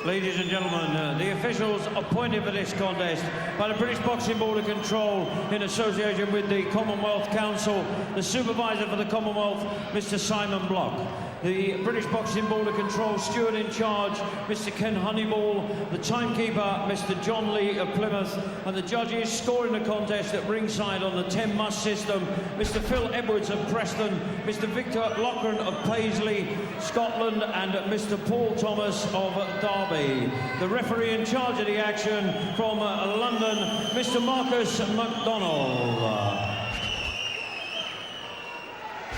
Ladies and gentlemen, the officials appointed for this contest by the British Boxing Board of Control in association with the Commonwealth Council, the supervisor for the Commonwealth, Mr. Simon Block. The British Boxing Board of Control steward in charge, Mr. Ken Honeyball, the timekeeper, Mr. John Lee of Plymouth, and the judges scoring the contest at ringside on the 10-must system, Mr. Phil Edwards of Preston, Mr. Victor Loughran of Paisley, Scotland, and Mr. Paul Thomas of Derby. The referee in charge of the action from London, Mr. Marcus MacDonald.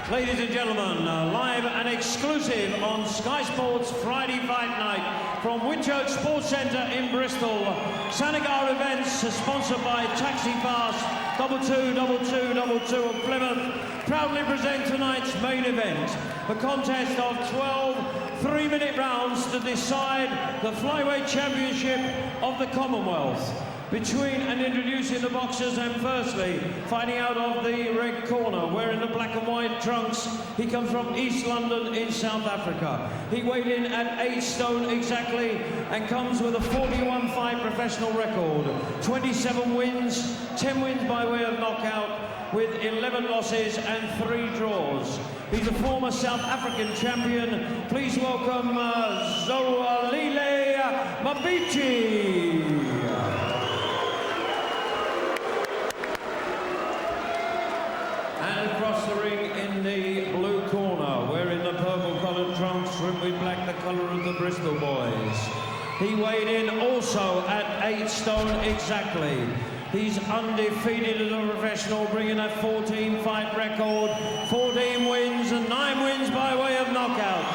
Ladies and gentlemen, live and exclusive on Sky Sports Friday Fight Night from Whitchurch Sports Centre in Bristol. Sanagar Events, sponsored by Taxi Pass 222222 of Plymouth, proudly present tonight's main event. A contest of 12 3-minute rounds to decide the flyweight championship of the Commonwealth. Between and introducing the boxers, and firstly, fighting out of the red corner, wearing the black and white trunks, he comes from East London in South Africa. He weighed in at 8 stone exactly and comes with a 41-fight professional record, 27 wins, 10 wins by way of knockout, with 11 losses and 3 draws. He's a former South African champion. Please welcome Zolile Mbityi. Across the ring in the blue corner, wearing the purple-coloured trunks trimmed with black, the colour of the Bristol boys. He weighed in also at 8 stone exactly. He's undefeated as a professional, bringing a 14-fight record, 14 wins and 9 wins by way of knockout.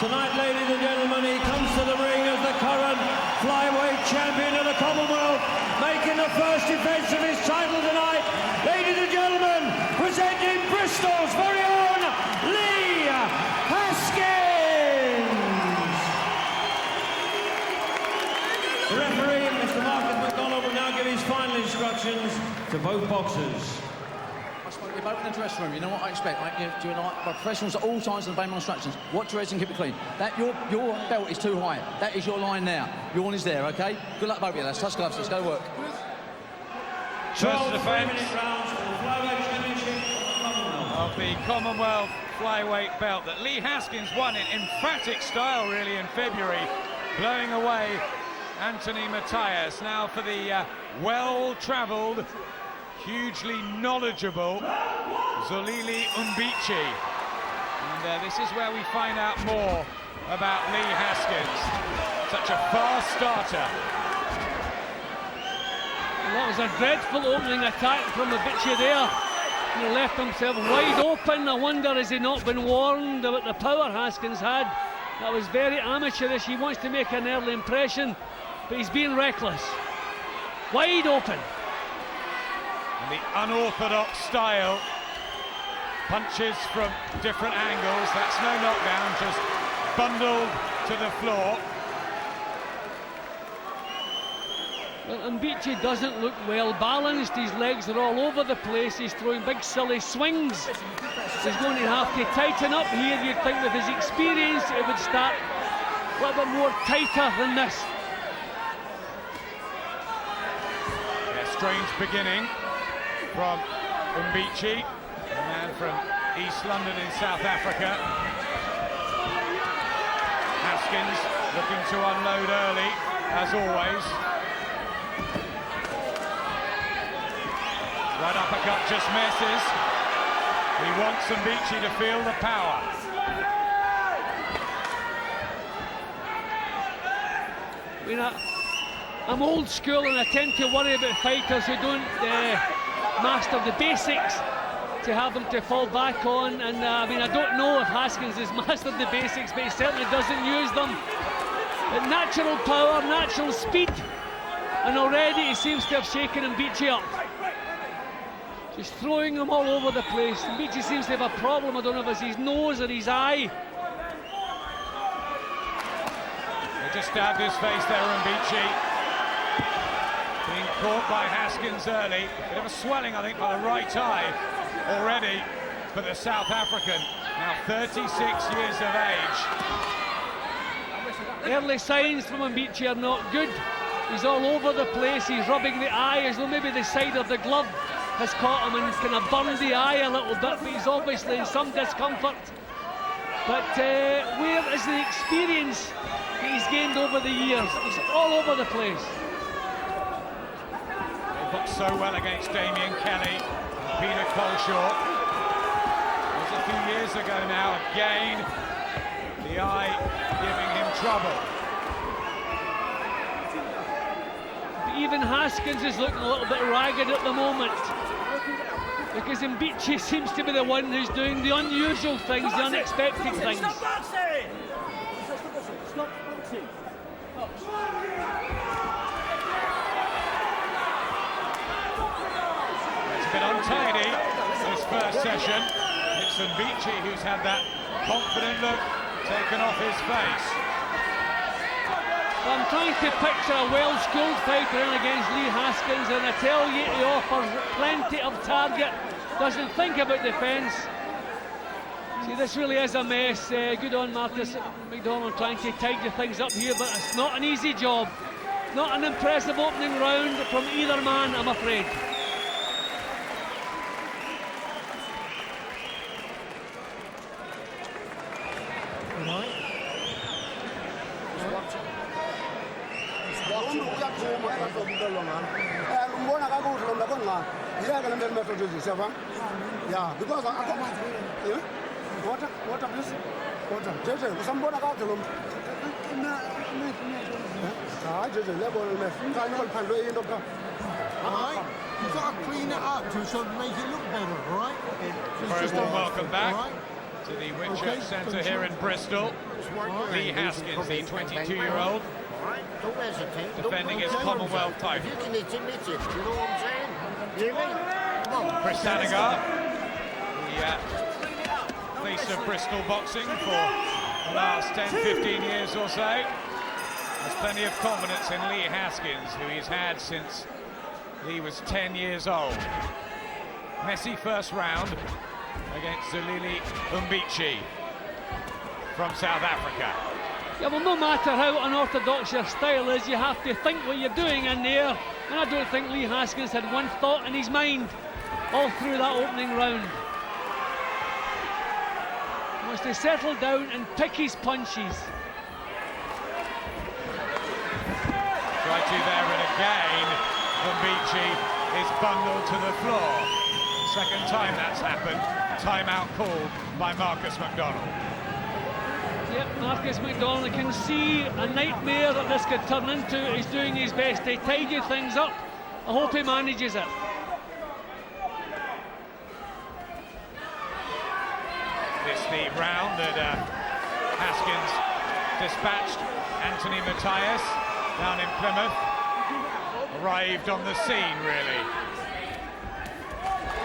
Tonight, ladies and gentlemen, he comes to the ring as the current flyweight champion of the Commonwealth, making the first defence of his title tonight. Ladies and gentlemen, presenting Bristol's very own Lee Haskins. The referee, Mr. Marcus MacDonald, will now give his final instructions to both boxers. You're both in the dressing room. You know what I expect. Professionals at all times of obeying my instructions. Watch your heads and keep it clean. That your belt is too high. That is your line now. Your one is there, okay? Good luck, both of you. Let's touch gloves. Let's go to work. 12 3-minute rounds for the flyweight championship of the Commonwealth flyweight belt that Lee Haskins won in emphatic style, really, in February, blowing away Anthony Matthias. Now for the well-travelled, hugely knowledgeable Zolile Mbityi. And this is where we find out more about Lee Haskins. Such a fast starter. That was a dreadful opening attack from Mbityi there. He left himself wide open. I wonder, has he not been warned about the power Haskins had? That was very amateurish. He wants to make an early impression, but he's being reckless. Wide open. And the unorthodox style. Punches from different angles. That's no knockdown, just bundled to the floor. Well, Mbityi doesn't look well balanced. His legs are all over the place. He's throwing big silly swings. He's going to have to tighten up here. You'd think with his experience it would start a little bit more tighter than this. A strange beginning from Mbityi, a man from East London in South Africa. Haskins looking to unload early, as always. Right uppercut just misses. He wants Mbityi to feel the power. I mean, I'm old school and I tend to worry about fighters who don't master the basics to have them to fall back on. And I mean, I don't know if Haskins has mastered the basics, but he certainly doesn't use them. But natural power, natural speed, and already he seems to have shaken Mbityi up. Just throwing them all over the place. Mbityi seems to have a problem. I don't know if it's his nose or his eye. He just stabbed his face there, Mbityi. Being caught by Haskins early. Bit of a swelling, I think, by the right eye already for the South African. Now 36 years of age. Early signs from Mbityi are not good. He's all over the place. He's rubbing the eye as though maybe the side of the glove has caught him and kind of burned the eye a little bit, but he's obviously in some discomfort. But where is the experience that he's gained over the years? He's all over the place. He boxed so well against Damien Kelly, Peter Coleshaw. It was a few years ago now, again, the eye giving him trouble. Even Haskins is looking a little bit ragged at the moment, because Mbityi seems to be the one who's doing the unusual things, the unexpected things. Stop boxing! Stop boxing! It's a bit untidy, this first session. It's Mbityi who's had that confident look taken off his face. I'm trying to picture a well-schooled fighter in against Lee Haskins, and I tell you, he offers plenty of target, doesn't think about defence. See, this really is a mess. Good on Marcus McDonald trying to tidy things up here, but it's not an easy job. Not an impressive opening round from either man, I'm afraid. Yeah, because I got water, please. Water. JJ, somebody got to them. Alright, you've got to clean it up to sort of make it look better, alright? Very warm welcome back to the Whitchurch Centre here in Bristol. Lee Haskins, the 22-year-old, defending his Commonwealth title. You can hit it, you know what I'm saying? Chris Sanagar, the face of Bristol boxing for the last 10-15 years or so, has plenty of confidence in Lee Haskins, who he's had since he was 10 years old. Messy first round against Zolile Mbityi from South Africa. Yeah, well, no matter how unorthodox your style is, you have to think what you're doing in there, and I don't think Lee Haskins had one thought in his mind all through that opening round. He wants to settle down and pick his punches. Try to there, and again, Mbityi is bundled to the floor. Second time that's happened. Timeout called by Marcus McDonald. Yep, Marcus McDonald can see a nightmare that this could turn into. He's doing his best to tidy things up. I hope he manages it. This the round that Haskins dispatched Anthony Matthias down in Plymouth. Arrived on the scene, really.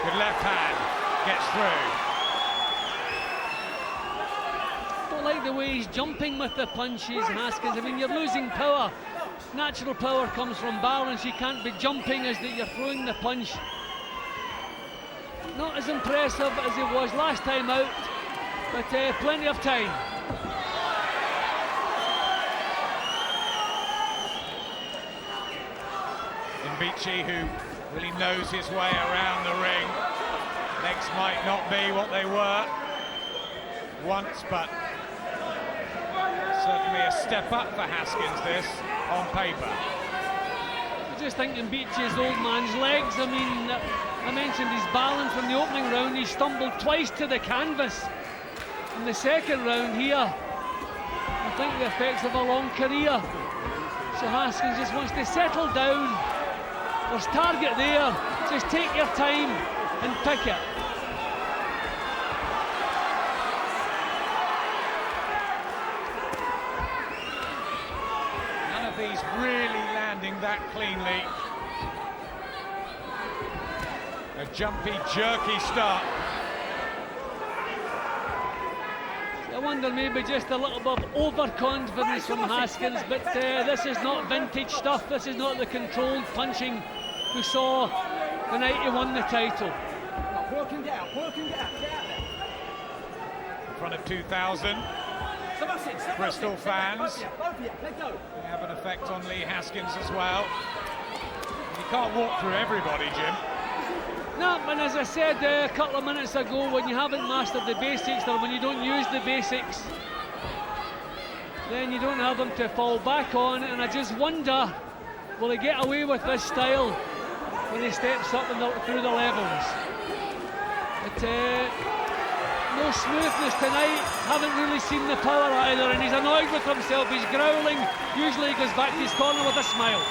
Good left hand, gets through. Don't like the way he's jumping with the punches, Haskins. I mean, you're losing power. Natural power comes from balance. You can't be jumping as that you're throwing the punch. Not as impressive as it was last time out, but plenty of time. Mbityi, who really knows his way around the ring. Legs might not be what they were once, but certainly a step up for Haskins, this, on paper. I just think Mbityi's old man's legs. I mean, I mentioned his balance in the opening round. He stumbled twice to the canvas. In the second round here, I think the effects of a long career. So Haskins just wants to settle down. There's target there. Just take your time and pick it. None of these really landing that cleanly. A jumpy, jerky start. I wonder maybe just a little bit of overconfidence from Haskins, but this is not vintage stuff. This is not the controlled punching we saw the night he won the title. Working down, get out there. In front of 2,000. Bristol fans. They have an effect on Lee Haskins as well. You can't walk through everybody, Jim. No, and as I said a couple of minutes ago, when you haven't mastered the basics, or when you don't use the basics, then you don't have them to fall back on. And I just wonder, will he get away with this style when he steps up through the levels? But no smoothness tonight. Haven't really seen the power either, and he's annoyed with himself. He's growling. Usually he goes back to his corner with a smile.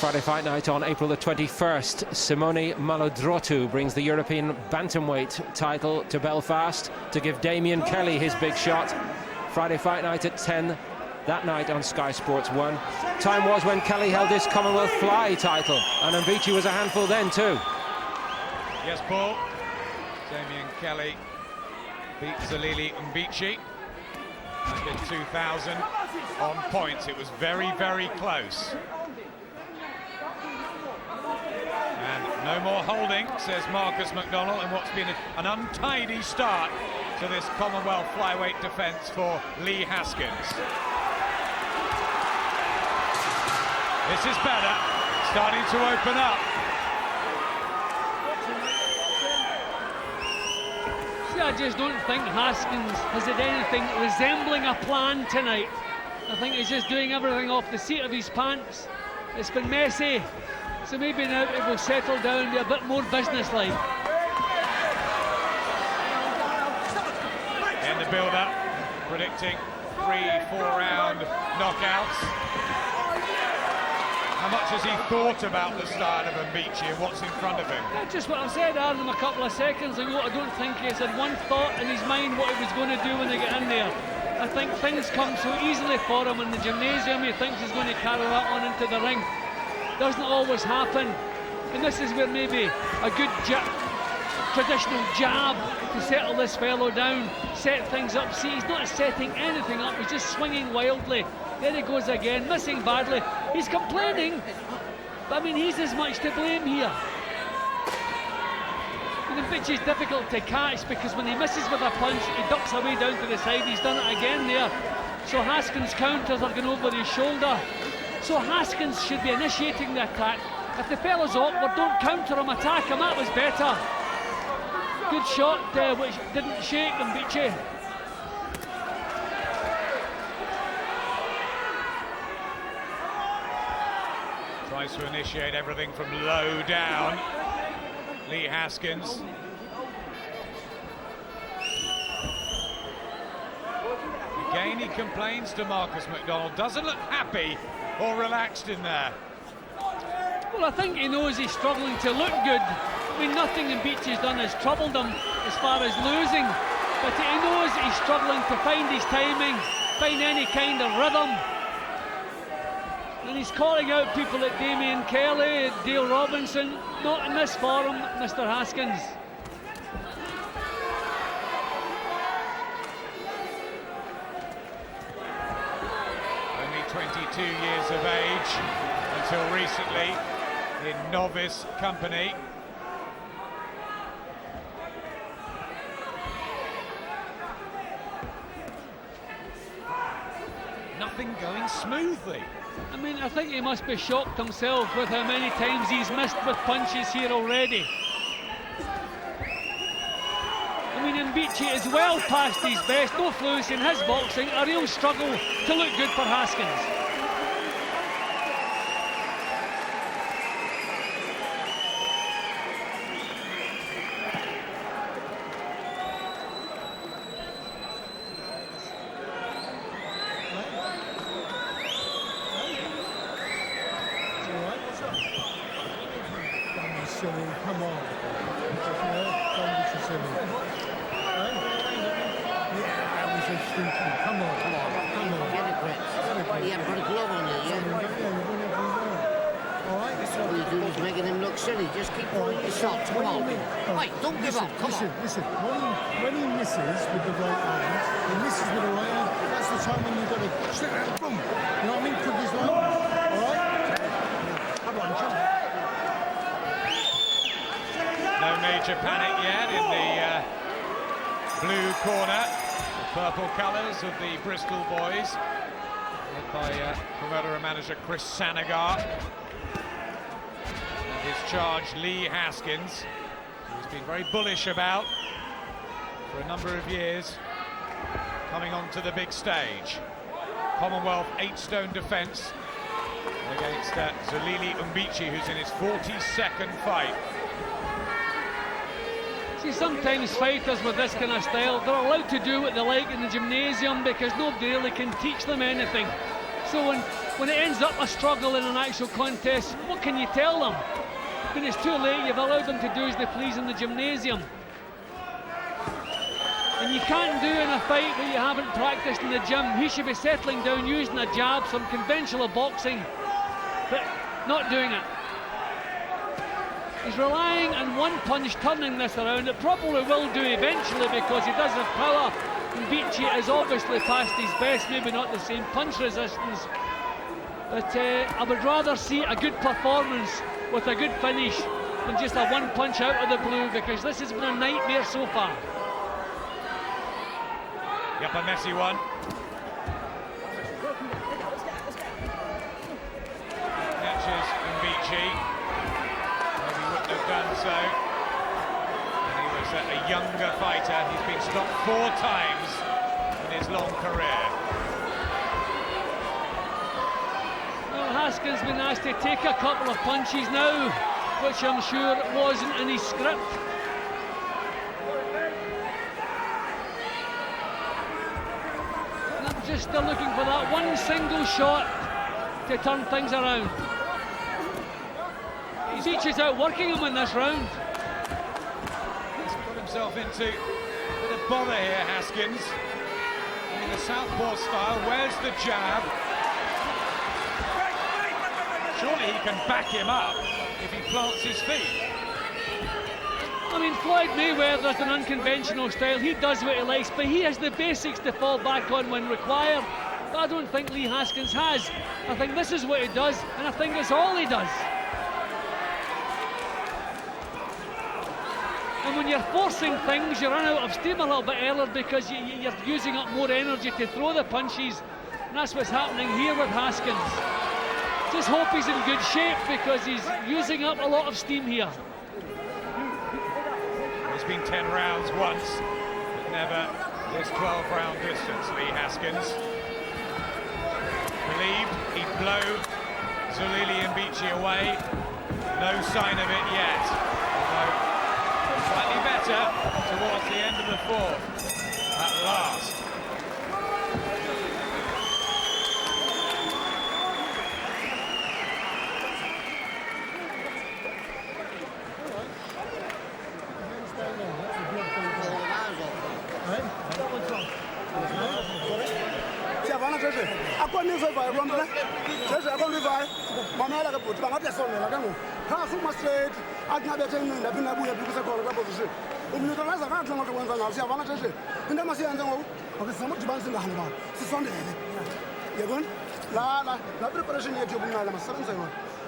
Friday fight night on April the 21st. Simone Malodrotu brings the European bantamweight title to Belfast to give Damien Kelly his big shot. Friday fight night at 10 that night on Sky Sports 1. Time was when Kelly held his Commonwealth fly title, and Mbityi was a handful then too. Yes, Paul. Damien Kelly beat Zolile Mbityi back in 2000 on points. It was very, very close. And no more holding, says Marcus McDonald, in what's been an untidy start to this Commonwealth flyweight defence for Lee Haskins. This is better, starting to open up. See, I just don't think Haskins has had anything resembling a plan tonight. I think he's just doing everything off the seat of his pants. It's been messy. So maybe now it will settle down and be a bit more businesslike. In the build-up, predicting 3-4 round knockouts. How much has he thought about the start of Mbityi and what's in front of him? That's just what I said, Adam, a couple of seconds ago. I don't think he has had one thought in his mind what he was going to do when they get in there. I think things come so easily for him in the gymnasium. He thinks he's going to carry that on into the ring. Doesn't always happen, and this is where maybe a good traditional jab to settle this fellow down, set things up. See, he's not setting anything up, he's just swinging wildly. There he goes again, missing badly. He's complaining, but I mean, he's as much to blame here. And Mbityi's difficult to catch because when he misses with a punch, he ducks away down to the side. He's done it again there. So Haskins' counters are going over his shoulder. So Haskins should be initiating the attack. If the fellow's awkward, don't counter him, attack him. That was better. Good shot, which didn't shake Mbityi. Tries to initiate everything from low down. Lee Haskins. Again, he complains to Marcus McDonald. Doesn't look happy or relaxed in there. Well, I think he knows he's struggling to look good. I mean, nothing Mbityi's done has troubled him as far as losing, but he knows he's struggling to find his timing, find any kind of rhythm. And he's calling out people like Damien Kelly, Dale Robinson. Not in this forum, Mr. Haskins. Only 22 years of age until recently in novice company. Nothing going smoothly. I mean, I think he must be shocked himself with how many times he's missed with punches here already. I mean, Mbityi is well past his best, no fluency in his boxing, a real struggle to look good for Haskins. Come on. Come on. Get it, Brett. You haven't put a glove on it yet. All right? All you're doing is making him look silly. Just keep throwing your shots. Come on. Wait, don't give up. Come on. Listen. When he misses with the right hand, he misses with the right hand. That's the time when you've got to stick it out, boom. You know what I mean? Put this right. All right? Come on, jump. No major panic yet in the blue corner. The purple colours of the Bristol boys, led by promoter and manager Chris Sanagar. And his charge, Lee Haskins, who's been very bullish about for a number of years, coming onto the big stage. Commonwealth 8-stone defence against Zolile Mbityi, who's in his 42nd fight. See, sometimes fighters with this kind of style, they're allowed to do what they like in the gymnasium because nobody really can teach them anything. So when it ends up a struggle in an actual contest, what can you tell them? When it's too late, you've allowed them to do as they please in the gymnasium. And you can't do in a fight what you haven't practiced in the gym. He should be settling down, using a jab, some conventional boxing, but not doing it. He's relying on one punch turning this around. It probably will do eventually because he does have power. Mbityi is obviously past his best, maybe not the same punch resistance. But I would rather see a good performance with a good finish than just a one punch out of the blue, because this has been a nightmare so far. Yep, a messy one. Catches Mbityi. Have done so. And he was a younger fighter. He's been stopped 4 times in his long career. Well, Haskins been asked to take a couple of punches now, which I'm sure wasn't in his script. And I'm just still looking for that one single shot to turn things around. Mbityi's outworking him in this round. He's got himself into a bit of bother here, Haskins. In the southpaw style, where's the jab? Surely he can back him up if he plants his feet. I mean, Floyd Mayweather's an unconventional style. He does what he likes, but he has the basics to fall back on when required. But I don't think Lee Haskins has. I think this is what he does, and I think it's all he does. And when you're forcing things, you run out of steam a little bit earlier because you're using up more energy to throw the punches. And that's what's happening here with Haskins. Just hope he's in good shape because he's using up a lot of steam here. It's been 10 rounds once, but never this 12-round distance, Lee Haskins. Believed he'd blow Zolile Mbityi away. No sign of it yet. Although slightly better towards the end of the 4th, at last.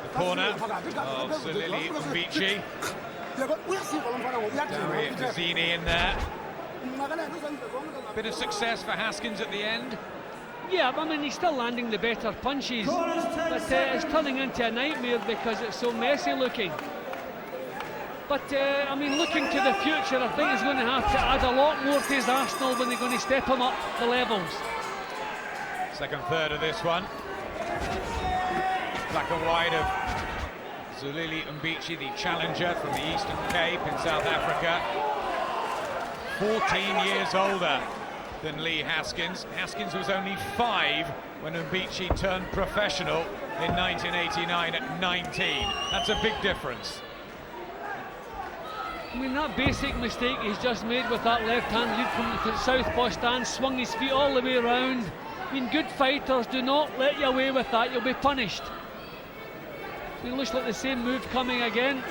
The corner of Zolile Mbityi. Gary Mazzini in there. Bit of success for Haskins at the end. Yeah, I mean, he's still landing the better punches, but it's turning into a nightmare because it's so messy looking. But, I mean, looking to the future, I think he's going to have to add a lot more to his arsenal when they're going to step him up the levels. Second third of this one. Black and white of Zolile Mbityi, the challenger from the Eastern Cape in South Africa. 14 years older than Lee Haskins. Haskins was only 5 when Mbityi turned professional in 1989 at 19. That's a big difference. I mean, that basic mistake he's just made with that left-hand lead from the southpaw stand, swung his feet all the way around. I mean, good fighters do not let you away with that, you'll be punished. It looks like the same move coming again.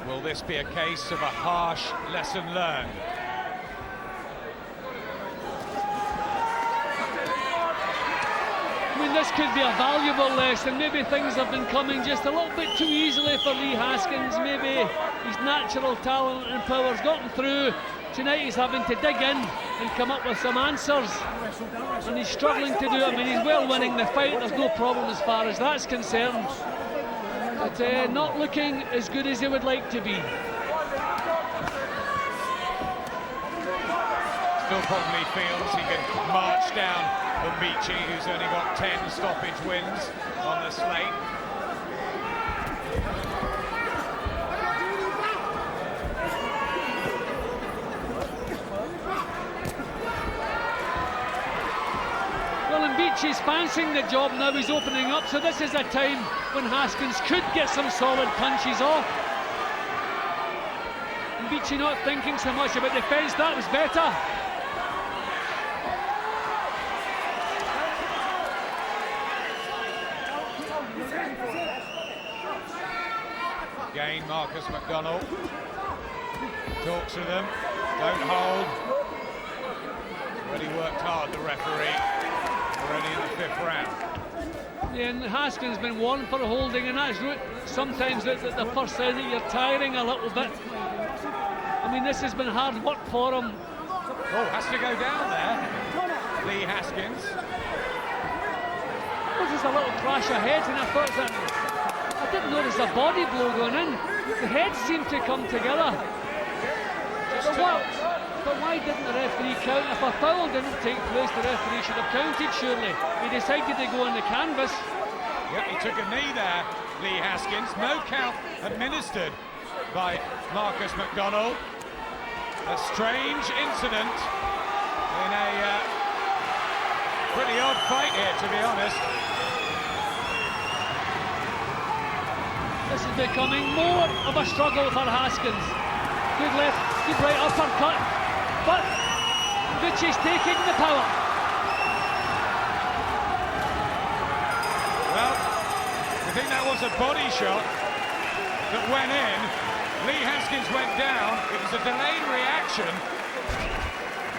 Will this be a case of a harsh lesson learned? I mean, this could be a valuable lesson. Maybe things have been coming just a little bit too easily for Lee Haskins. Maybe his natural talent and power's gotten through. Tonight he's having to dig in and come up with some answers. And he's struggling to do it. I mean, he's well winning the fight. There's no problem as far as that's concerned. But not looking as good as he would like to be. Still probably feels he can march down Mbityi, who's only got 10 stoppage wins on the slate. Well, Mbityi's fancying the job now, he's opening up, so this is a time when Haskins could get some solid punches off. Mbityi not thinking so much about defence, that was better. Again, Marcus McDonald talks to them, don't hold. Already worked hard, the referee, already in the 5th round. Yeah, and Haskins been warned for holding, and that's sometimes the first sign that you're tiring a little bit. I mean, this has been hard work for him. Oh, has to go down there, Lee Haskins. This is a little clash of heads, and I thought that I didn't notice a body blow going in. The heads seemed to come together. But why didn't the referee count? If a foul didn't take place, the referee should have counted, surely. He decided to go on the canvas. Yep, he took a knee there, Lee Haskins. No count administered by Marcus McDonald. A strange incident in a pretty odd fight here, to be honest. This is becoming more of a struggle for Haskins. Good left, good right uppercut, but Mbityi's taking the power. Well, I think that was a body shot that went in. Lee Haskins went down. It was a delayed reaction.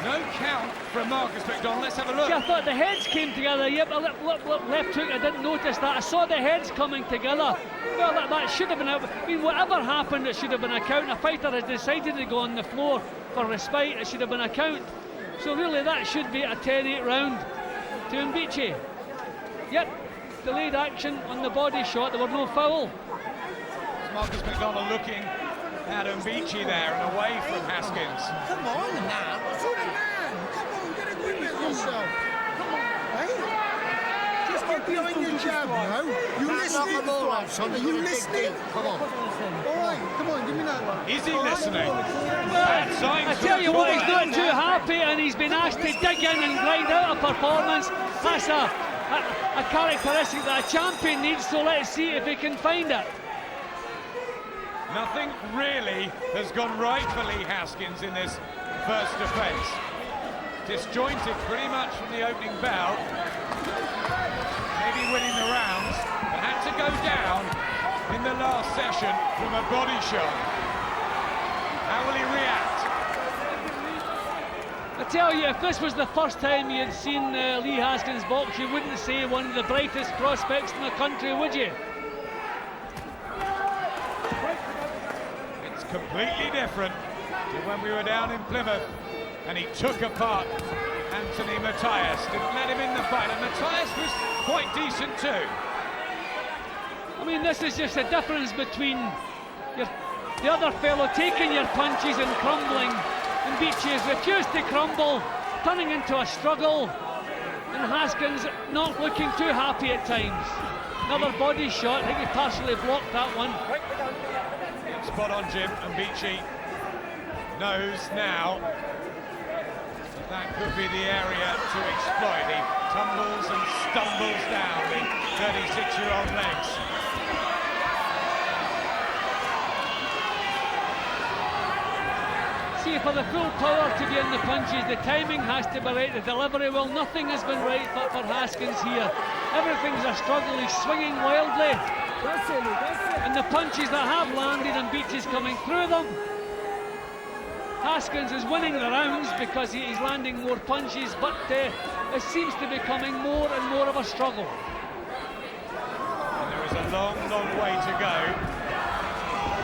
No count from Marcus McDonald. Let's have a look. See, I thought the heads came together. Yep, left hook, I didn't notice that. I saw the heads coming together. Well, that should have been out. I mean, whatever happened, it should have been a count. A fighter has decided to go on the floor for respite. It should have been a count. So really, that should be a 10-8 round to Mbityi. Yep, delayed action on the body shot. There were no foul. Marcus McDonald looking at Mbityi there and away from Haskins. Come on now. Shoot a man. Come on, get a grip at yourself. Come on. Hey? Just get behind your jab now. You listening? Are you listening? Come on. All right, come on, give me that one. Is he listening? I tell you what, he's not too happy, and he's been asked to dig in and grind out a performance. That's a characteristic that a champion needs, so let's see if he can find it. Nothing really has gone right for Lee Haskins in this first defence. Disjointed pretty much from the opening bell. Maybe winning the rounds, but had to go down in the last session from a body shot. How will he react? I tell you, if this was the first time you had seen Lee Haskins box, you wouldn't say one of the brightest prospects in the country, would you? It's completely different to when we were down in Plymouth and he took apart Anthony Matthias. Didn't let him in the fight, and Matthias was quite decent too. I mean, this is just a difference between the other fellow taking your punches and crumbling. Mbityi has refused to crumble, turning into a struggle, and Haskins not looking too happy at times. Another body shot, I think he partially blocked that one. Spot on, Jim. Mbityi knows now that could be the area to exploit. He tumbles and stumbles down the 36-year-old legs. See, for the full power to be in the punches, the timing has to be right, the delivery, well, nothing has been right for Haskins here. Everything's a struggle, he's swinging wildly. And the punches that have landed, and Mbityi's coming through them. Haskins is winning the rounds because he's landing more punches, but it seems to be becoming more and more of a struggle. And there is a long, long way to go.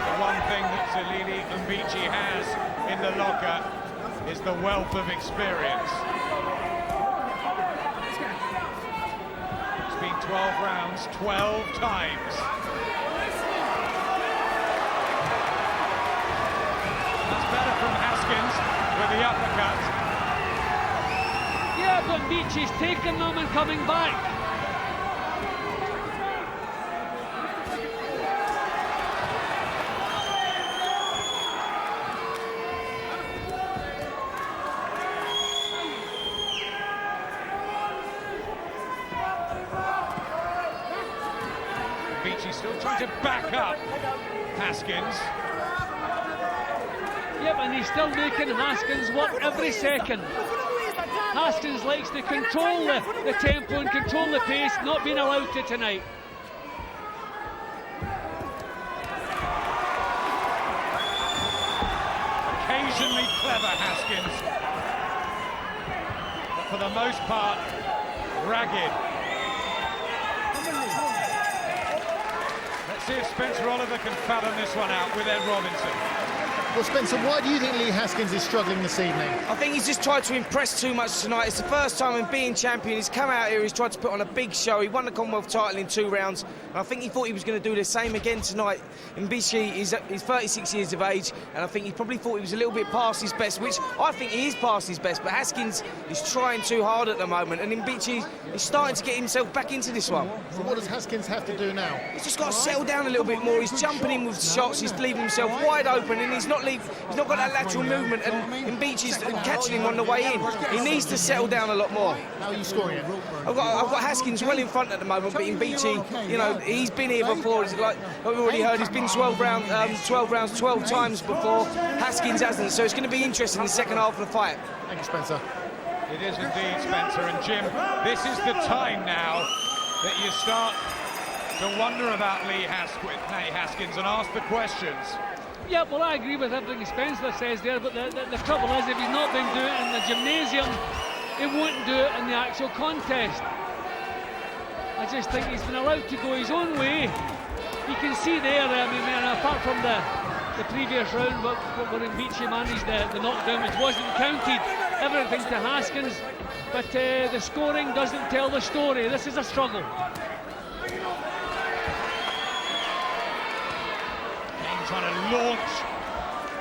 The one thing that Zolile Mbityi has in the locker is the wealth of experience. It's been 12 rounds, 12 times. That's better from Haskins with the uppercut. Yeah, but Mbityi's taking them and coming back. Mbityi still trying to back up Haskins. Yep, and he's still making Haskins work every second. Haskins likes to control the tempo and control the pace, not being allowed to tonight. Occasionally clever Haskins, but for the most part, ragged. Let's see if Spencer Oliver can fathom this one out with Ed Robinson. Well, Spencer, why do you think Lee Haskins is struggling this evening? I think he's just tried to impress too much tonight. It's the first time in being champion. He's come out here, he's tried to put on a big show. He won the Commonwealth title in 2 rounds, and I think he thought he was going to do the same again tonight. Mbityi is 36 years of age, and I think he probably thought he was a little bit past his best, which I think he is past his best, but Haskins is trying too hard at the moment, and Mbityi is starting to get himself back into this one. So what does Haskins have to do now? He's just got to settle down a little bit more. He's jumping in with shots, he's leaving himself wide open, and he's not got that lateral movement, and Mbityi's catching him on the way in. He needs to settle down a lot more. How are you scoring it? I've got Haskins well in front at the moment, but Mbityi, you know, he's been here before. He's like we've already heard, he's been 12 rounds 12 times before. Haskins hasn't, so it's going to be interesting in the second half of the fight. Thank you, Spencer. It is indeed, Spencer. And Jim, this is the time now that you start to wonder about Lee Haskins and ask the questions. Yeah, well, I agree with everything Spencer says there, but the trouble is, if he's not been doing it in the gymnasium, he won't do it in the actual contest. I just think he's been allowed to go his own way. You can see there, I mean, apart from the previous round where Mbityi managed the knockdown, which wasn't counted, everything to Haskins, but the scoring doesn't tell the story. This is a struggle. Trying to launch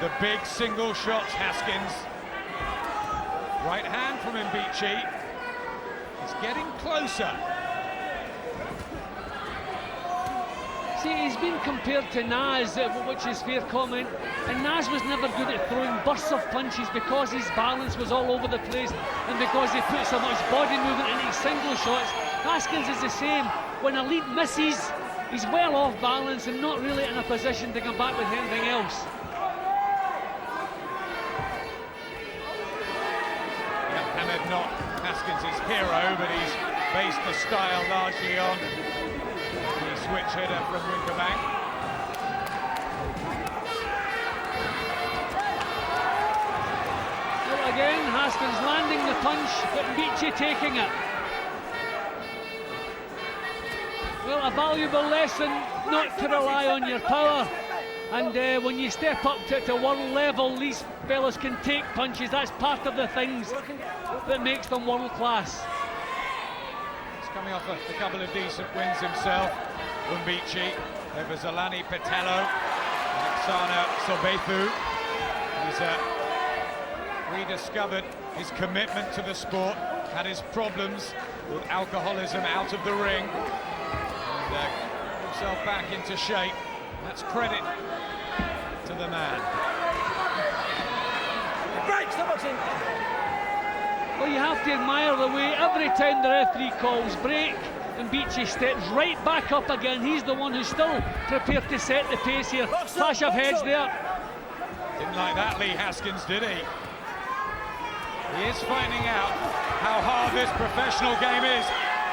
the big single shots, Haskins. Right hand from Mbityi. He's getting closer. See, he's been compared to Naz, which is fair comment, and Naz was never good at throwing bursts of punches because his balance was all over the place and because he put so much body movement into his single shots. Haskins is the same. When a lead misses, he's well off balance and not really in a position to come back with anything else. Yeah, Hamed not Haskins' hero, but he's based the style largely on the switch hitter from Winterbank. Well, again, Haskins landing the punch, but Mbityi taking it. Well, a valuable lesson not to rely on your power, and when you step up to world level, these fellas can take punches. That's part of the things that makes them world class. He's coming off a couple of decent wins himself. Mbityi over Zolani Patello, Alexander Sobethu. He's rediscovered his commitment to the sport, had his problems with alcoholism out of the ring. Got himself back into shape. That's credit to the man. Break, stop boxing. Well, you have to admire the way every time the referee calls break, Mbityi steps right back up again. He's the one who's still prepared to set the pace here. Clash of heads there. Didn't like that, Lee Haskins, did he? He is finding out how hard this professional game is,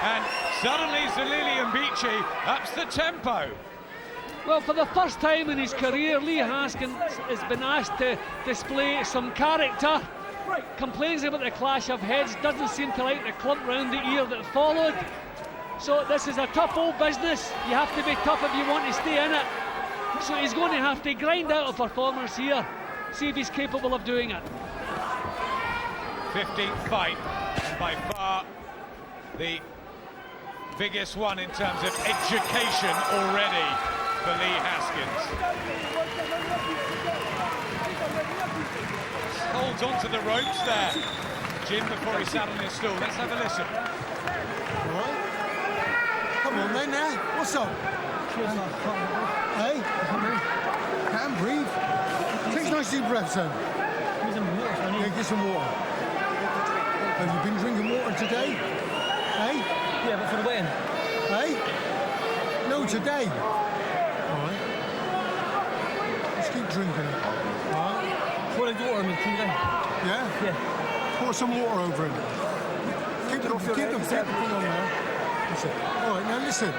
and suddenly Zolile Mbityi ups the tempo. Well, for the first time in his career, Lee Haskins has been asked to display some character. Complains about the clash of heads, doesn't seem to like the clump round the ear that followed. So this is a tough old business. You have to be tough if you want to stay in it. So he's going to have to grind out a performance here, see if he's capable of doing it. 15th fight, and by far the biggest one in terms of education already for Lee Haskins. Holds on to the ropes there, Jim, before he sat on his stool. Let's have a listen. All right. Come on then, now. What's up? Hey? Can't breathe. Take nice deep breaths then. Yeah, get some water. Have you been drinking water today? Hey? Yeah, but for the wedding. Hey? No, today. All right. Let's keep drinking it. All right? Pour the water on me, can you? Yeah? Yeah. Pour some water over him. Keep the thing on there. That's it. All right, now listen.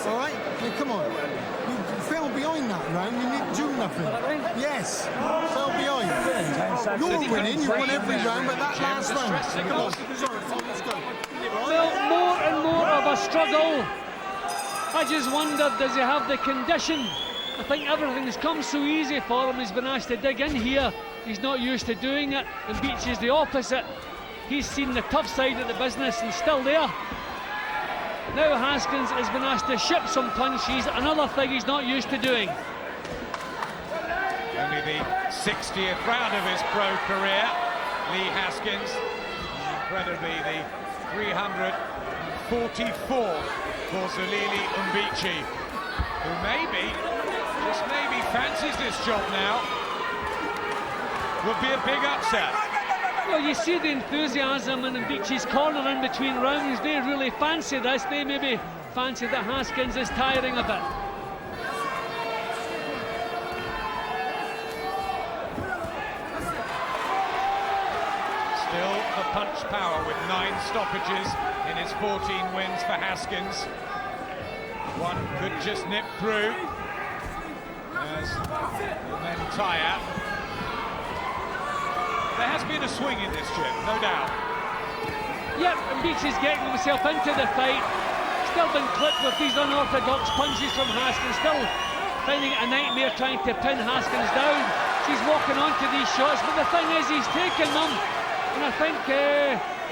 All right? Now, come on. You fell behind that round. You didn't do nothing. Yes. Fell behind. You're winning. You won every round, but that last round. Come on. Sorry, let's go. Well, more and more of a struggle. I just wondered, does he have the condition? I think everything's come so easy for him. He's been asked to dig in here. He's not used to doing it. And Mbityi's the opposite. He's seen the tough side of the business and still there. Now Haskins has been asked to ship some punches, another thing he's not used to doing. Only the 60th round of his pro career, Lee Haskins. Incredibly, the 344 for Zolile Mbityi, who maybe, just maybe, fancies this job now. Would be a big upset. Well, you see the enthusiasm in Mbityi's corner in between rounds. They really fancy this. They maybe fancy that Haskins is tiring a bit. Still the punch power with 9 stoppages in his 14 wins for Haskins. One could just nip through as Mbityi. There has been a swing in this, Jim, no doubt. Yep, Mbityi's getting himself into the fight. Still been clipped with these unorthodox punches from Haskins. Still finding it a nightmare trying to pin Haskins down. She's walking onto these shots, but the thing is he's taking them. And I think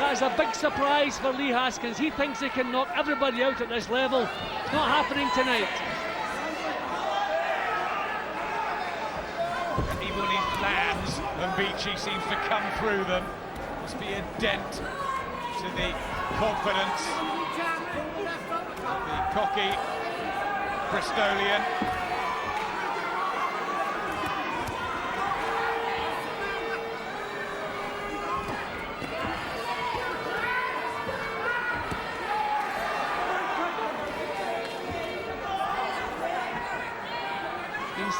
that is a big surprise for Lee Haskins. He thinks he can knock everybody out at this level. It's not happening tonight. Even when he lands, Mbityi seems to come through them. Must be a dent to the confidence of the cocky Bristolian.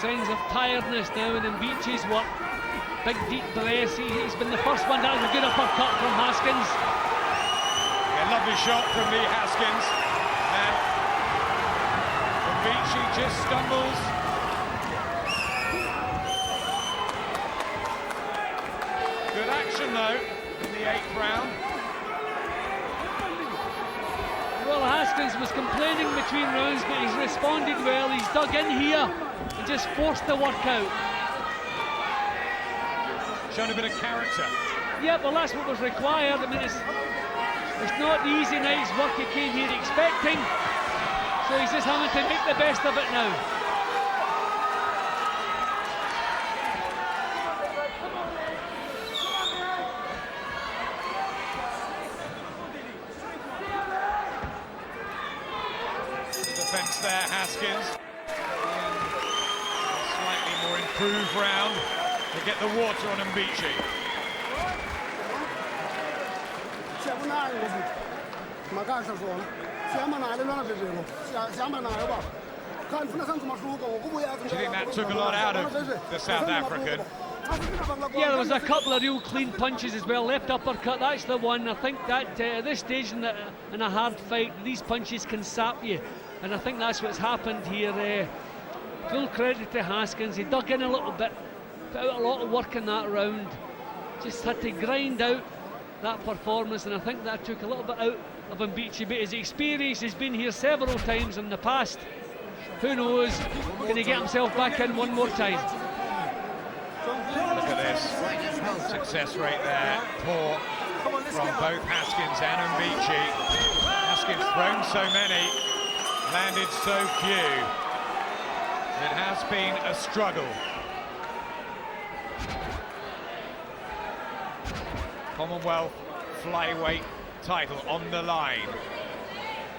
Signs of tiredness now in Mbityi's work. Big deep breaths. He's been the first one. That was a good uppercut from Haskins. A lovely shot from Lee Haskins, and Mbityi just stumbles. Good action though in the 8th round. Well, Haskins was complaining between rounds, but he's responded well. He's dug in here and just forced the work out. Shown a bit of character. Yeah, well, that's what was required. I mean, it's not the easy night's work he came here expecting, so he's just having to make the best of it now. Defense there, Haskins. Slightly more improved round to get the water on Mbityi. Do you think that took a lot out of the South African? Yeah, there was a couple of real clean punches as well. Left uppercut, that's the one. I think that at this stage in a hard fight, these punches can sap you. And I think that's what's happened here. Full credit to Haskins. He dug in a little bit, put out a lot of work in that round. Just had to grind out that performance, and I think that took a little bit out of Mbityi. But his experience, has been here several times in the past. Who knows, can he get himself back in one more time? Look at this success rate there, poor from both Haskins and Mbityi. Haskins thrown so many, landed so few. It has been a struggle. Commonwealth flyweight title on the line.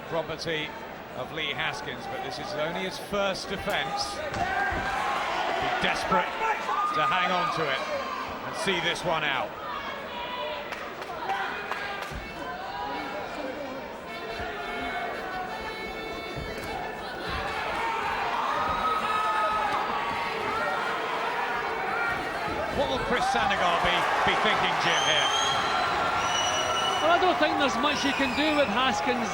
Property of Lee Haskins, but this is only his first defence. Be desperate to hang on to it and see this one out. What will Chris Sandegar be thinking, Jim, here? Well, I don't think there's much you can do with Haskins.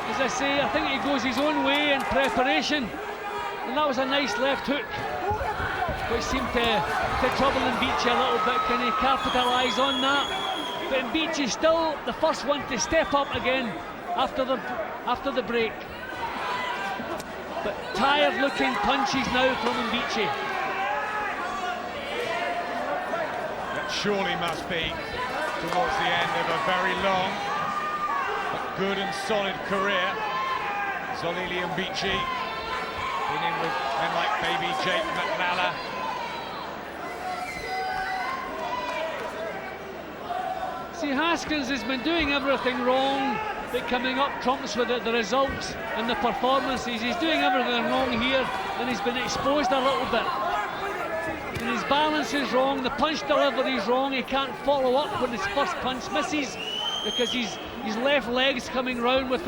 As I say, I think he goes his own way in preparation. And that was a nice left hook, which seemed to trouble Mbityi a little bit. Can he capitalise on that? But Mbityi's still the first one to step up again after the break. But tired-looking punches now from Mbityi. That surely must be towards the end of a very long but good and solid career. Zolile Mbityi been in with men like baby Jake McNally. See, Haskins has been doing everything wrong, but coming up trumps with it, the results and the performances. He's doing everything wrong here, and he's been exposed a little bit. And his balance is wrong, the punch delivery is wrong. He can't follow up when his first punch misses because his left leg's coming round with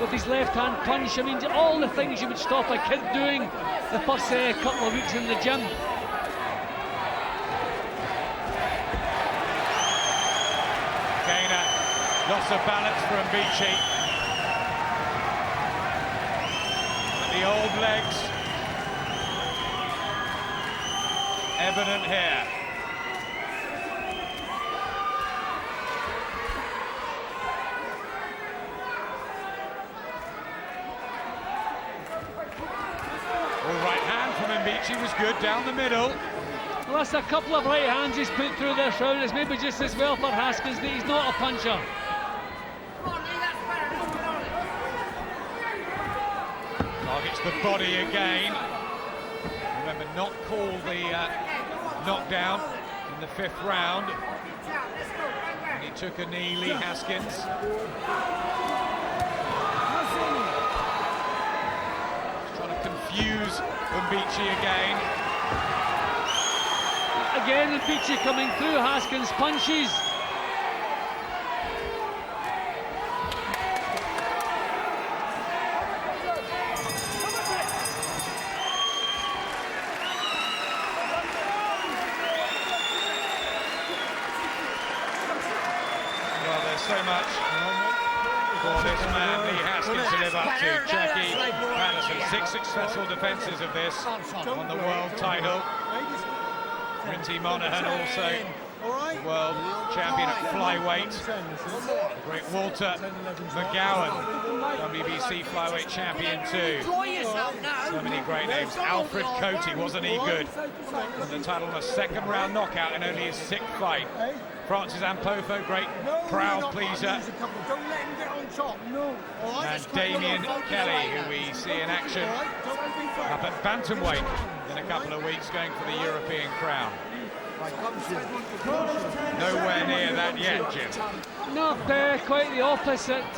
his left-hand punch. I mean, all the things you would stop a kid doing the first couple of weeks in the gym. Loss of balance for Mbityi. And the old legs evident here. All right hand from Mbityi was good down the middle. Well, that's a couple of right hands he's put through this round. It's maybe just as well for Haskins that he's not a puncher. Targets the body again. Remember, not call the knockdown in the 5th round. And he took a knee, Lee Haskins. Trying to confuse Mbityi again. Again, Mbityi coming through Haskins' punches. Well, there's so much for this man, Lee Haskins, to live up to. Jackie Patterson, 6 successful defences of this on the world title. Rinty Monaghan also world champion at flyweight. The great Walter McGowan, WBC flyweight champion too. So many great names. Alfred Cote, wasn't he good? And the title on a 2nd round knockout in only his 6th fight. Francis Ampofo, great crowd pleaser. And Damien Kelly, who we see in action up at bantamweight in a couple of weeks, going for the European crown. Nowhere near that yet, Jim. Not quite the opposite. I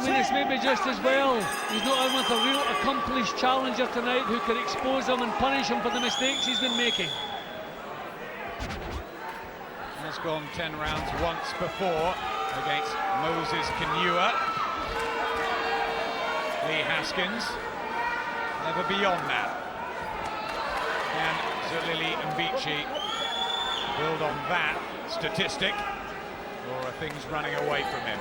mean, it's maybe just as well he's not in with a real accomplished challenger tonight who can expose him and punish him for the mistakes he's been making. Has gone 10 rounds once before. against Moses Kanua. Lee Haskins, never beyond that. Can Zolile Mbityi build on that statistic, or are things running away from him?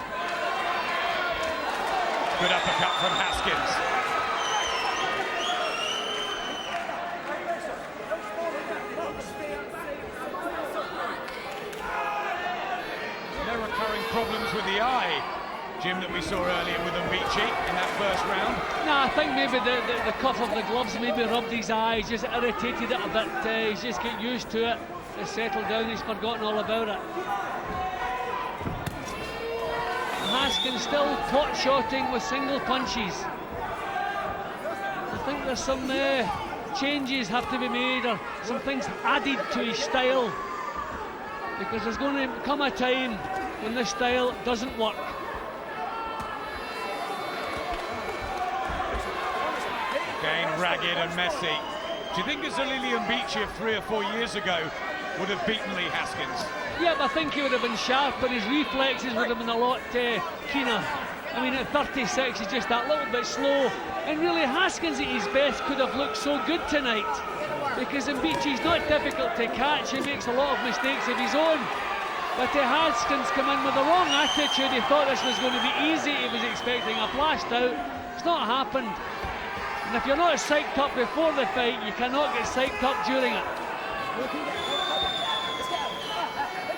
Good uppercut from Haskins. No recurring problems with the eye, Jim, that we saw earlier with Mbityi in that first round. No, I think maybe the cuff of the gloves maybe rubbed his eye, just irritated it a bit. He's just get used to it. It's settled down, he's forgotten all about it. Haskins still pot-shotting with single punches. I think there's some changes have to be made, or some things added to his style, because there's going to come a time when this style doesn't work. Again, ragged and messy. Do you think Zolile Mbityi of 3 or 4 years ago would have beaten Lee Haskins? Yeah, but I think he would have been sharp, but his reflexes would have been a lot keener. I mean, at 36, he's just that little bit slow. And really, Haskins at his best could have looked so good tonight, because Mbityi's not difficult to catch. He makes a lot of mistakes of his own. But Haskins come in with the wrong attitude. He thought this was going to be easy. He was expecting a blast out. It's not happened. And if you're not psyched up before the fight, you cannot get psyched up during it.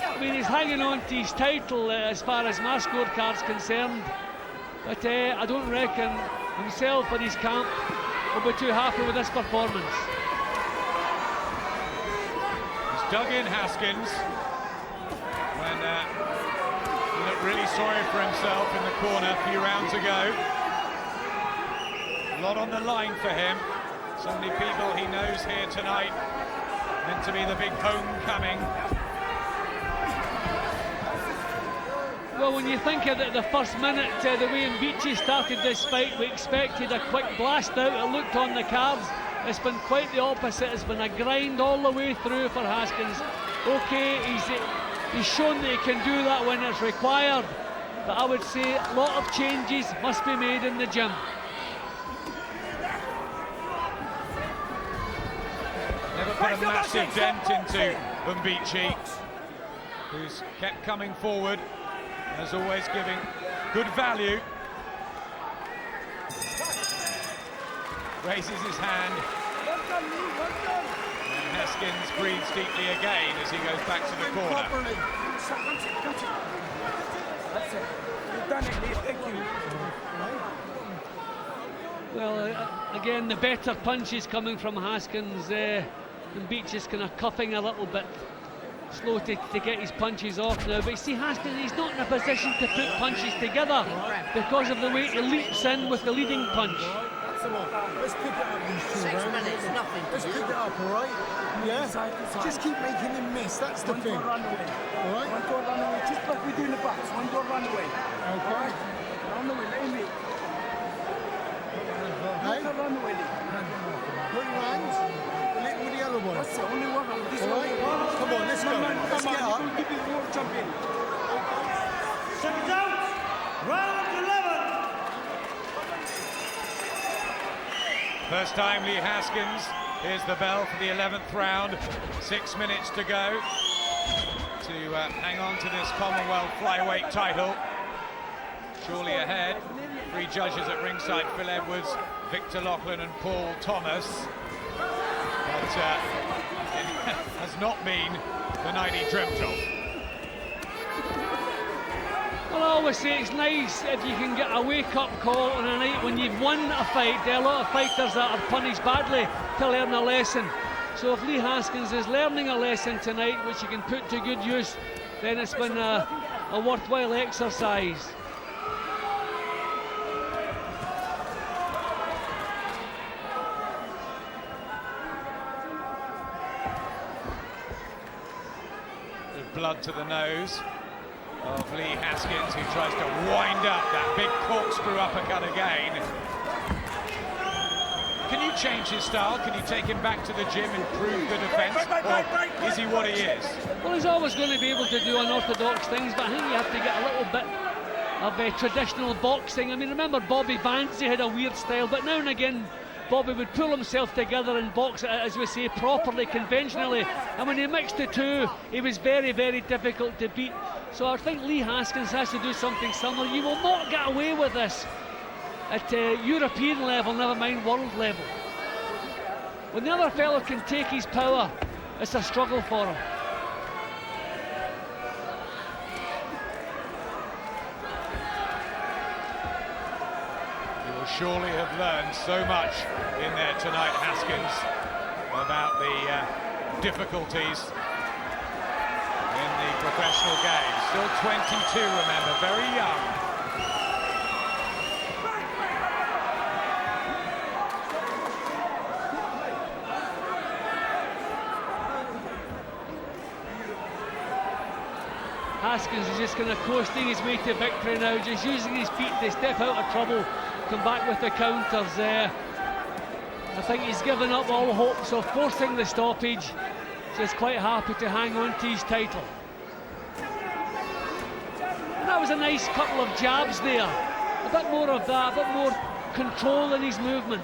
I mean, he's hanging on to his title as far as my scorecard's concerned, but I don't reckon himself and his camp will be too happy with this performance. He's dug in, Haskins, when he looked really sorry for himself in the corner a few rounds ago. A lot on the line for him. So many people he knows here tonight. Meant to be the big homecoming. Well, when you think of the first minute, the way Mbityi started this fight, we expected a quick blast out. It looked on the cards. It's been quite the opposite. It's been a grind all the way through for Haskins. Okay, he's shown that he can do that when it's required, but I would say a lot of changes must be made in the gym. Never put a massive dent into Mbityi, who's kept coming forward, as always giving good value. Raises his hand, and Haskins breathes deeply again as he goes back to the corner. Well, again, the better punches coming from Haskins. Mbityi's kind of cuffing a little bit. Slow to get his punches off now, but you see Haskins, he's not in a position to put punches together because of the way he leaps in with the leading punch. Let's pick it up these 2 6 minutes, nothing. Let's pick it up, all right? Yeah? Just keep making him miss, that's the thing. All right? One door run away, just like we do in the box. One door run away. Okay. Run away, let me. Hey? Run away. Put your hands. With the other one. That's the only one. This All right? Come on, let's go. Let's get up. We'll give you more champion. Seconds out, round 11. First time Lee Haskins. Here's the bell for the 11th round. 6 minutes to go to hang on to this Commonwealth flyweight title. Surely ahead. 3 judges at ringside: Phil Edwards, Victor Loughlin and Paul Thomas. But it has not been the night he dreamt of. Well, I always say it's nice if you can get a wake-up call on a night when you've won a fight. There are a lot of fighters that are punished badly to learn a lesson. So if Lee Haskins is learning a lesson tonight, which he can put to good use, then it's been a worthwhile exercise. Blood to the nose of Lee Haskins, who tries to wind up that big corkscrew uppercut again. Can you change his style? Can you take him back to the gym, improve the defence, or is he what he is? Well, he's always going to be able to do unorthodox things, but I think you have to get a little bit of traditional boxing. I mean, remember Bobby Vance, he had a weird style, but now and again Bobby would pull himself together and box, as we say, properly, conventionally, and when he mixed the two, he was very, very difficult to beat. So I think Lee Haskins has to do something similar. You will not get away with this at European level, never mind world level. When the other fellow can take his power, it's a struggle for him. Surely have learned so much in there tonight, Haskins, about the difficulties in the professional game. Still 22, remember, very young. Haskins is just kind of coasting his way to victory now, just using his feet to step out of trouble, come back with the counters there. I think he's given up all hopes of forcing the stoppage. Just quite happy to hang on to his title. And that was a nice couple of jabs there. A bit more of that, a bit more control in his movement.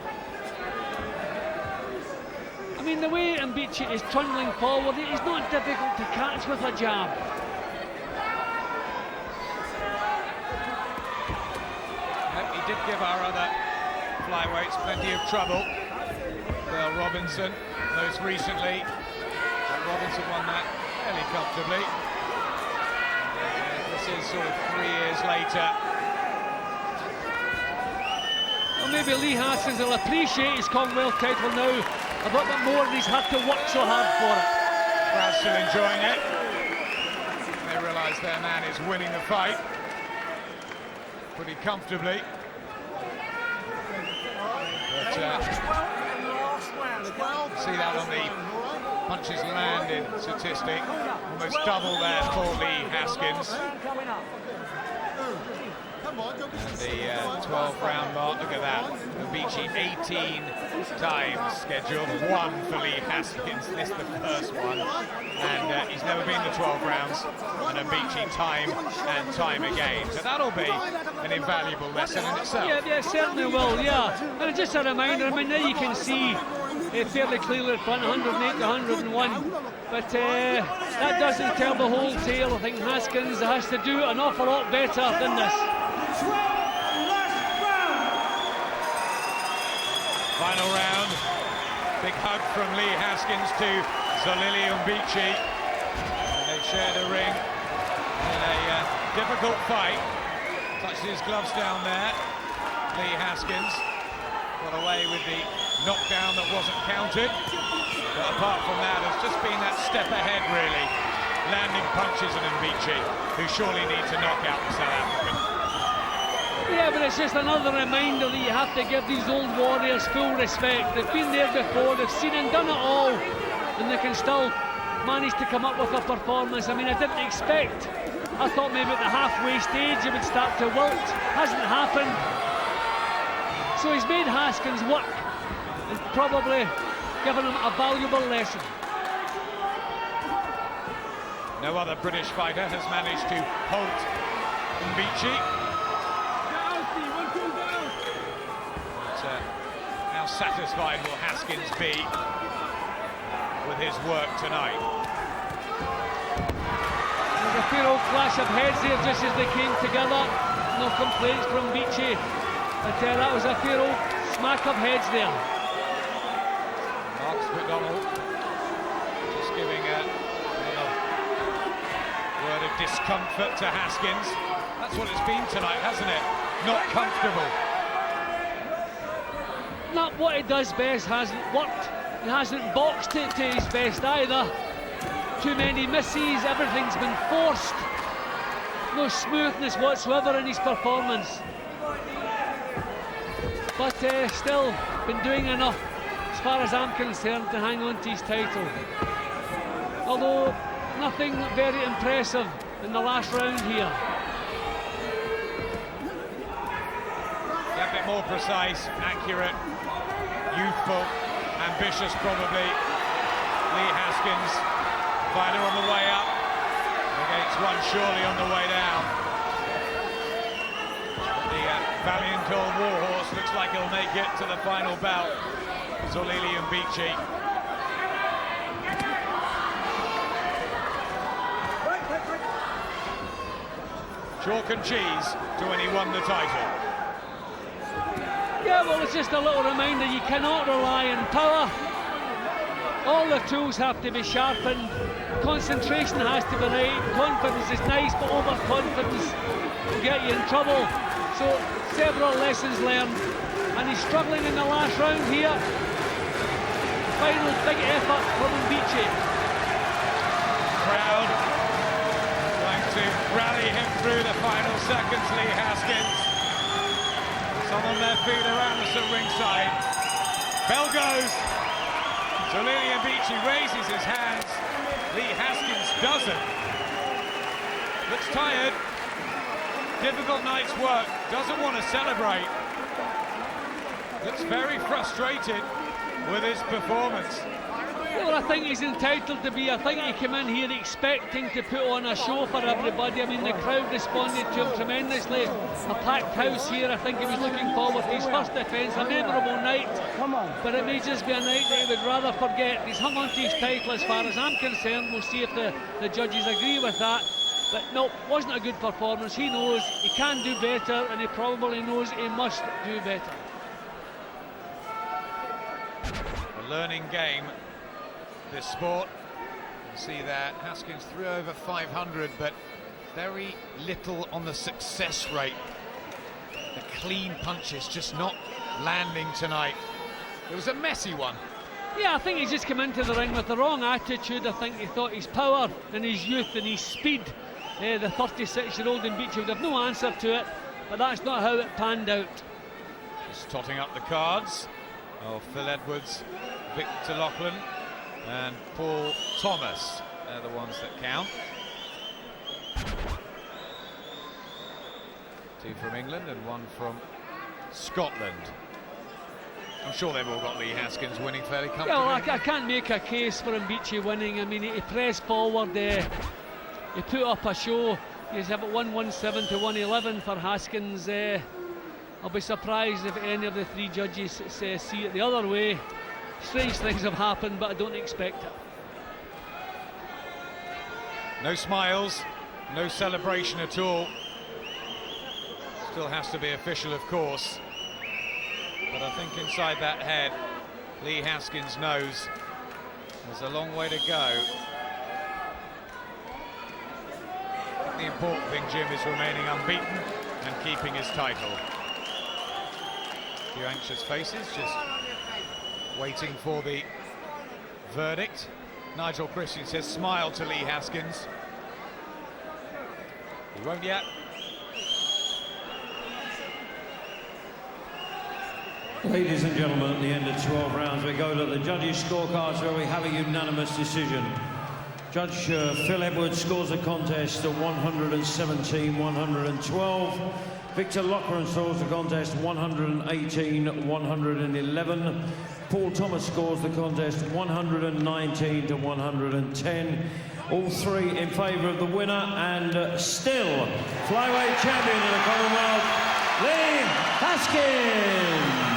I mean, the way Mbityi is trundling forward, it's not difficult to catch with a jab. He did give our other flyweights plenty of trouble. Dale Robinson, most recently. Robinson won that fairly comfortably. This is sort of 3 years later. Well, maybe Lee Haskins will appreciate his Commonwealth title now a bit more, and he's had to work so hard for it. Crowd still enjoying it. They realise their man is winning the fight pretty comfortably. But see that on the punches landed statistic, almost double there for Lee Haskins. The 12-round mark, look at that. Mbityi 18 times scheduled, 1 for Lee Haskins, this the first one. And he's never been to 12 rounds, and Mbityi time and time again. So that'll be an invaluable lesson in itself. Yeah, certainly will, yeah. And just a reminder, I mean, now you can see fairly clearly in front, 108 to 101. But that doesn't tell the whole tale. I think Haskins has to do an awful lot better than this. Final round. Big hug from Lee Haskins to Zolile Mbityi. And they share the ring in a difficult fight. Touches his gloves down there. Lee Haskins got away with the knockdown that wasn't counted. But apart from that, it's just been that step ahead, really. Landing punches on Mbityi, who surely needs a knockout the South African. Yeah, but it's just another reminder that you have to give these old warriors full respect. They've been there before, they've seen and done it all, and they can still manage to come up with a performance. I mean, I didn't expect. I thought maybe at the halfway stage it would start to wilt. Hasn't happened. So he's made Haskins work and probably given him a valuable lesson. No other British fighter has managed to halt Mbityi. How satisfied will Haskins be with his work tonight? There's a fair old clash of heads there just as they came together. No complaints from Mbityi, but that was a fair old smack of heads there. Mark McDonald just giving a word of discomfort to Haskins. That's what it's been tonight, hasn't it? Not comfortable. Not what he does best, hasn't worked. He hasn't boxed it to his best either. Too many misses, everything's been forced. No smoothness whatsoever in his performance. But still been doing enough, as far as I'm concerned, to hang on to his title. Although nothing very impressive in the last round here. Yeah, a bit more precise, accurate. youthful, ambitious probably. Lee Haskins, fighter on the way up, against one surely on the way down. The valiant old warhorse looks like he'll make it to the final bout. Zolile Mbityi. Chalk and cheese to when he won the title. Yeah, well, it's just a little reminder, you cannot rely on power. All the tools have to be sharpened. Concentration has to be right. Confidence is nice, but overconfidence will get you in trouble. So, several lessons learned. And he's struggling in the last round here. Final big effort from Mbityi. Crowd trying to rally him through the final seconds, Lee Haskins. Some on their feet around us at ringside. Bell goes. Zolile Mbityi raises his hands. Lee Haskins doesn't. Looks tired. Difficult night's work. Doesn't want to celebrate. Looks very frustrated with his performance. Well, I think he's entitled to be. I think he came in here expecting to put on a show for everybody. I mean, the crowd responded to him tremendously. A packed house here. I think he was looking forward to his first defence, a memorable night. But it may just be a night that he would rather forget. He's hung on to his title as far as I'm concerned. We'll see if the judges agree with that. But no, wasn't a good performance. He knows he can do better, and he probably knows he must do better. A learning game, this sport. You see that Haskins threw over 500, but very little on the success rate. The clean punches just not landing tonight. It was a messy one. Yeah, I think he's just come into the ring with the wrong attitude. I think he thought his power and his youth and his speed, the 36-year-old Mbityi would have no answer to it, but that's not how it panned out. Just totting up the cards of Phil Edwards, Victor Loughlin and Paul Thomas. They're the ones that count. Two from England and one from Scotland. I'm sure they've all got Lee Haskins winning fairly comfortably. Yeah, well, I can't make a case for Mbityi winning. I mean, he pressed forward, he put up a show. He's about 117 to 111 for Haskins. I'll be surprised if any of the three judges see it the other way. Strange things have happened, but I don't expect it. No smiles, no celebration at all. Still has to be official, of course. But I think inside that head, Lee Haskins knows there's a long way to go. The important thing, Jim, is remaining unbeaten and keeping his title. A few anxious faces, just waiting for the verdict. Nigel Christian says smile to Lee Haskins. He won't yet. Ladies and gentlemen, at the end of 12 rounds, we go to the judges' scorecards where we have a unanimous decision. Judge Phil Edwards scores the contest to 117-112. Victor Loughlin scores the contest 118-111. Paul Thomas scores the contest 119-110. All three in favour of the winner, and still flyweight champion of the Commonwealth, Lee Haskins.